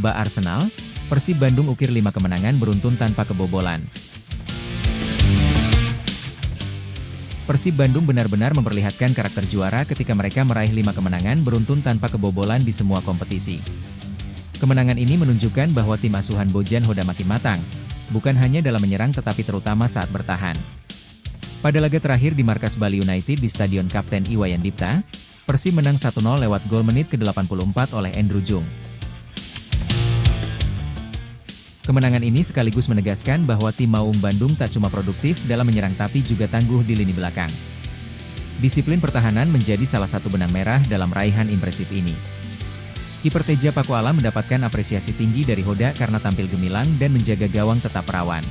Aba Arsenal, Persib Bandung ukir 5 kemenangan beruntun tanpa kebobolan. Persib Bandung benar-benar memperlihatkan karakter juara ketika mereka meraih 5 kemenangan beruntun tanpa kebobolan di semua kompetisi. Kemenangan ini menunjukkan bahwa tim asuhan Bojan Hoda makin matang, bukan hanya dalam menyerang tetapi terutama saat bertahan. Pada laga terakhir di markas Bali United di Stadion Kapten Iwayan Dipta, Persib menang 1-0 lewat gol menit ke-84 oleh Endro Jung. Kemenangan ini sekaligus menegaskan bahwa tim Maung Bandung tak cuma produktif dalam menyerang tapi juga tangguh di lini belakang. Disiplin pertahanan menjadi salah satu benang merah dalam raihan impresif ini. Kiper Teja Pakuala mendapatkan apresiasi tinggi dari Hoda karena tampil gemilang dan menjaga gawang tetap perawan.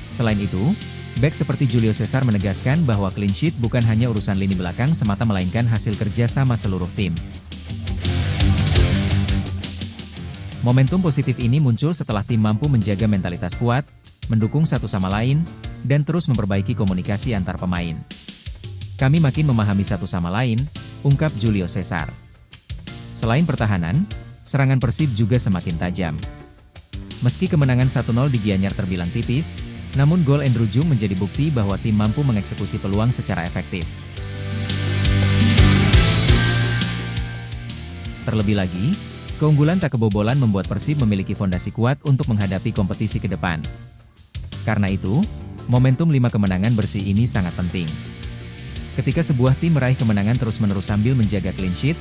Selain itu, bek seperti Julio Cesar menegaskan bahwa clean sheet bukan hanya urusan lini belakang semata melainkan hasil kerja sama seluruh tim. Momentum positif ini muncul setelah tim mampu menjaga mentalitas kuat, mendukung satu sama lain, dan terus memperbaiki komunikasi antar pemain. Kami makin memahami satu sama lain, ungkap Julio Cesar. Selain pertahanan, serangan Persib juga semakin tajam. Meski kemenangan 1-0 di Gianyar terbilang tipis, namun gol Endro Jung menjadi bukti bahwa tim mampu mengeksekusi peluang secara efektif. Terlebih lagi, keunggulan tak kebobolan membuat Persib memiliki fondasi kuat untuk menghadapi kompetisi ke depan. Karena itu, momentum 5 kemenangan bersih ini sangat penting. Ketika sebuah tim meraih kemenangan terus-menerus sambil menjaga clean sheet,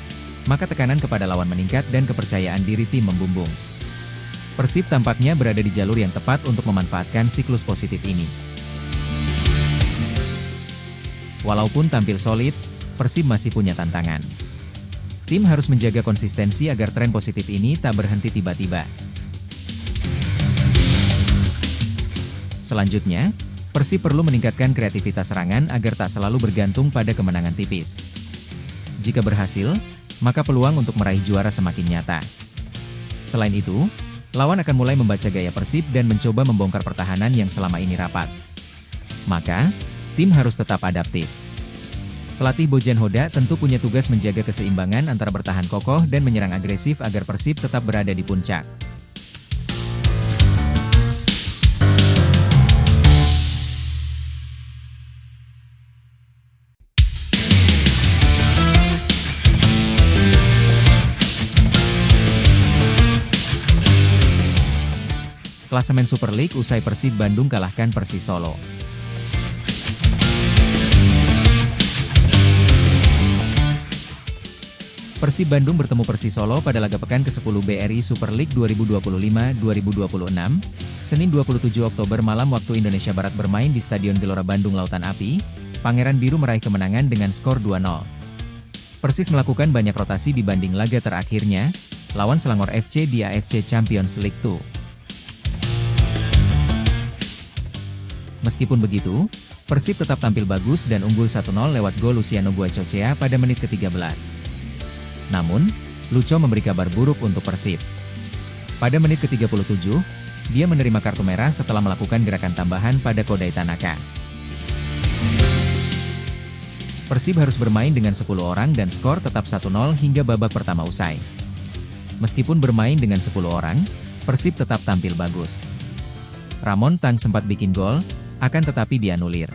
maka tekanan kepada lawan meningkat dan kepercayaan diri tim membumbung. Persib tampaknya berada di jalur yang tepat untuk memanfaatkan siklus positif ini. Walaupun tampil solid, Persib masih punya tantangan. Tim harus menjaga konsistensi agar tren positif ini tak berhenti tiba-tiba. Selanjutnya, Persib perlu meningkatkan kreativitas serangan agar tak selalu bergantung pada kemenangan tipis. Jika berhasil, maka peluang untuk meraih juara semakin nyata. Selain itu, lawan akan mulai membaca gaya Persib dan mencoba membongkar pertahanan yang selama ini rapat. Maka, tim harus tetap adaptif. Pelatih Bojan Hoda tentu punya tugas menjaga keseimbangan antara bertahan kokoh dan menyerang agresif agar Persib tetap berada di puncak. Klasemen Super League usai Persib Bandung kalahkan Persis Solo. Persib Bandung bertemu Persis Solo pada laga pekan ke-10 BRI Super League 2025-2026, Senin 27 Oktober malam waktu Indonesia Barat bermain di Stadion Gelora Bandung Lautan Api. Pangeran Biru meraih kemenangan dengan skor 2-0. Persis melakukan banyak rotasi dibanding laga terakhirnya, lawan Selangor FC di AFC Champions League 2. Meskipun begitu, Persib tetap tampil bagus dan unggul 1-0 lewat gol Luciano Guacocea pada menit ke-13. Namun, Lucho memberi kabar buruk untuk Persib. Pada menit ke-37, dia menerima kartu merah setelah melakukan gerakan tambahan pada Kodai Tanaka. Persib harus bermain dengan 10 orang dan skor tetap 1-0 hingga babak pertama usai. Meskipun bermain dengan 10 orang, Persib tetap tampil bagus. Ramon Tang sempat bikin gol, akan tetapi dianulir.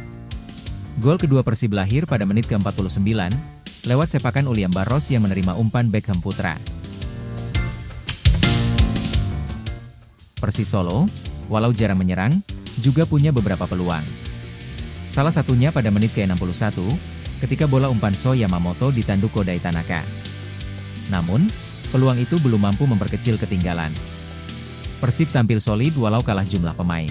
Gol kedua Persib lahir pada menit ke-49, lewat sepakan Uliam Barros yang menerima umpan Beckham Putra. Persis Solo, walau jarang menyerang, juga punya beberapa peluang. Salah satunya pada menit ke-61, ketika bola umpan So Yamamoto ditanduk Kodai Tanaka. Namun, peluang itu belum mampu memperkecil ketinggalan. Persib tampil solid walau kalah jumlah pemain.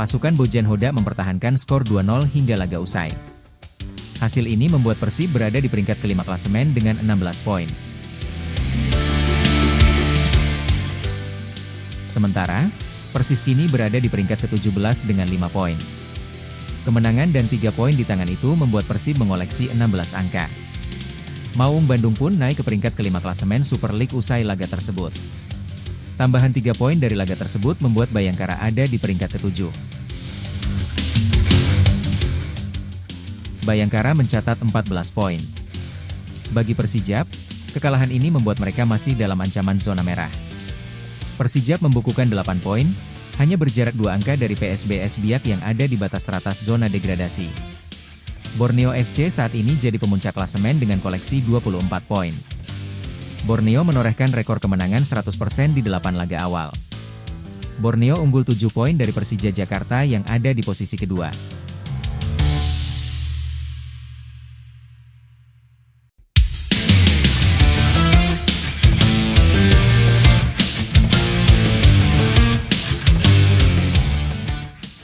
Pasukan Bojan Hoda mempertahankan skor 2-0 hingga laga usai. Hasil ini membuat Persib berada di peringkat kelima klasemen dengan 16 poin. Sementara, Persis kini berada di peringkat ke-17 dengan 5 poin. Kemenangan dan 3 poin di tangan itu membuat Persib mengoleksi 16 angka. Maung Bandung pun naik ke peringkat kelima klasemen Super League usai laga tersebut. Tambahan 3 poin dari laga tersebut membuat Bayangkara ada di peringkat ke-7. Bayangkara mencatat 14 poin. Bagi Persijap, kekalahan ini membuat mereka masih dalam ancaman zona merah. Persijap membukukan 8 poin, hanya berjarak 2 angka dari PSBS Biak yang ada di batas teratas zona degradasi. Borneo FC saat ini jadi pemuncak klasemen dengan koleksi 24 poin. Borneo menorehkan rekor kemenangan 100% di 8 laga awal. Borneo unggul 7 poin dari Persija Jakarta yang ada di posisi kedua.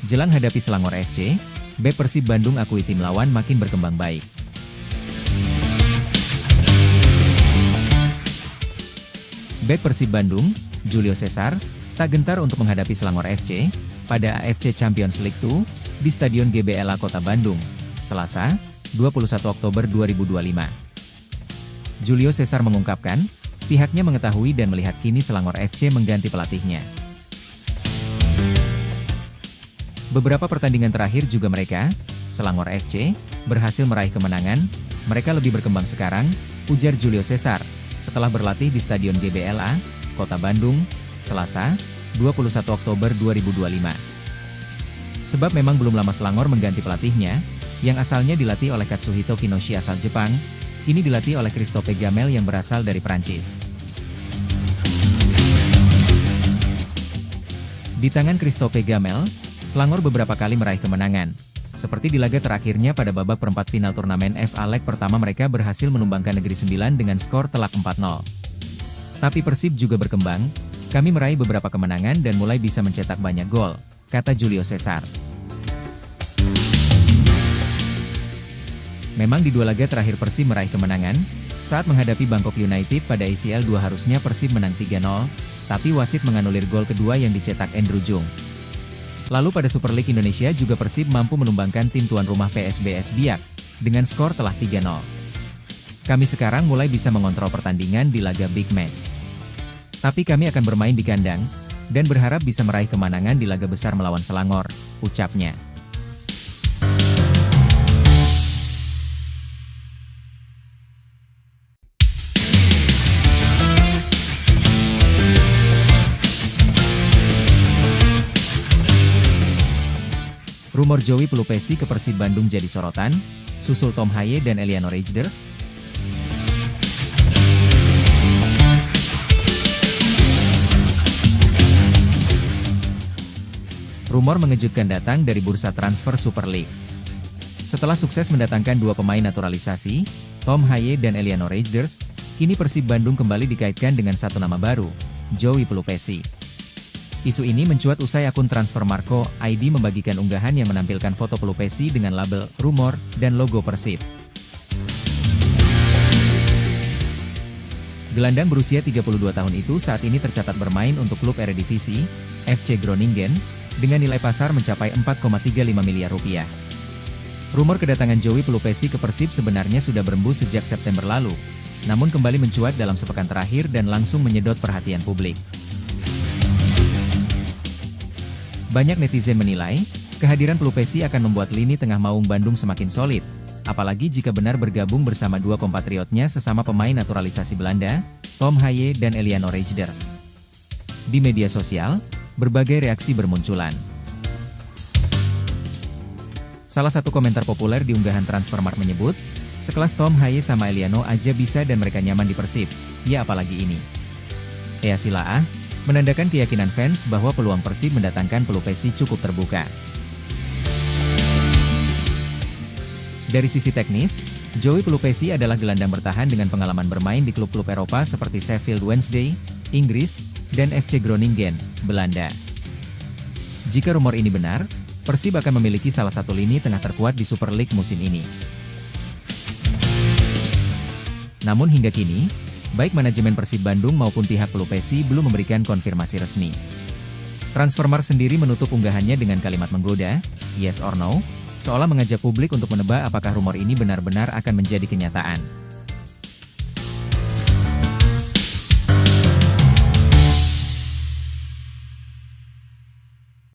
Jelang hadapi Selangor FC, bek Persib Bandung akui tim lawan makin berkembang baik. Bek Persib Bandung, Julio Cesar, tak gentar untuk menghadapi Selangor FC, pada AFC Champions League 2, di Stadion GBLA Kota Bandung, Selasa, 21 Oktober 2025. Julio Cesar mengungkapkan, pihaknya mengetahui dan melihat kini Selangor FC mengganti pelatihnya. Beberapa pertandingan terakhir juga mereka, Selangor FC, berhasil meraih kemenangan, mereka lebih berkembang sekarang, ujar Julio Cesar, setelah berlatih di Stadion GBLA, Kota Bandung, Selasa, 21 Oktober 2025. Sebab memang belum lama Selangor mengganti pelatihnya, yang asalnya dilatih oleh Katsuhito Kinoshi asal Jepang, kini dilatih oleh Christophe Gamel yang berasal dari Prancis. Di tangan Christophe Gamel, Selangor beberapa kali meraih kemenangan, seperti di laga terakhirnya pada babak perempat final turnamen FA leg pertama mereka berhasil menumbangkan Negeri Sembilan dengan skor telak 4-0. Tapi Persib juga berkembang, kami meraih beberapa kemenangan dan mulai bisa mencetak banyak gol, kata Julio Cesar. Memang di 2 laga terakhir Persib meraih kemenangan, saat menghadapi Bangkok United pada ACL 2 harusnya Persib menang 3-0, tapi wasit menganulir gol kedua yang dicetak Andrew Jung. Lalu pada Super League Indonesia juga Persib mampu menumbangkan tim tuan rumah PSBS Biak, dengan skor telak 3-0. Kami sekarang mulai bisa mengontrol pertandingan di laga Big Match. Tapi kami akan bermain di kandang, dan berharap bisa meraih kemenangan di laga besar melawan Selangor, ucapnya. Rumor Joey Pelupesi ke Persib Bandung jadi sorotan, susul Tom Haye dan Eliano Rejders. Rumor mengejutkan datang dari bursa transfer Super League. Setelah sukses mendatangkan 2 pemain naturalisasi, Tom Haye dan Eliano Rejders, kini Persib Bandung kembali dikaitkan dengan satu nama baru, Joey Pelupesi. Isu ini mencuat usai akun transfer Marco ID membagikan unggahan yang menampilkan foto Pelupesi dengan label "Rumor" dan logo Persib. Gelandang berusia 32 tahun itu saat ini tercatat bermain untuk klub Eredivisie, FC Groningen, dengan nilai pasar mencapai 4,35 miliar rupiah. Rumor kedatangan Joey Pelupesi ke Persib sebenarnya sudah berembus sejak September lalu, namun kembali mencuat dalam sepekan terakhir dan langsung menyedot perhatian publik. Banyak netizen menilai, kehadiran Pelupesi akan membuat lini tengah Maung Bandung semakin solid, apalagi jika benar bergabung bersama 2 kompatriotnya sesama pemain naturalisasi Belanda, Tom Haye dan Eliano Rejders. Di media sosial, berbagai reaksi bermunculan. Salah satu komentar populer di unggahan Transfermarkt menyebut, sekelas Tom Haye sama Eliano aja bisa dan mereka nyaman di Persib, ya apalagi ini. Ya silaah, menandakan keyakinan fans bahwa peluang Persib mendatangkan Pelupesi cukup terbuka. Dari sisi teknis, Joey Pelupesi adalah gelandang bertahan dengan pengalaman bermain di klub-klub Eropa seperti Sheffield Wednesday, Inggris, dan FC Groningen, Belanda. Jika rumor ini benar, Persib akan memiliki salah satu lini tengah terkuat di Super League musim ini. Namun hingga kini, baik manajemen Persib Bandung maupun pihak Pelupesi belum memberikan konfirmasi resmi. Transfermarkt sendiri menutup unggahannya dengan kalimat menggoda, yes or no, seolah mengajak publik untuk menebak apakah rumor ini benar-benar akan menjadi kenyataan.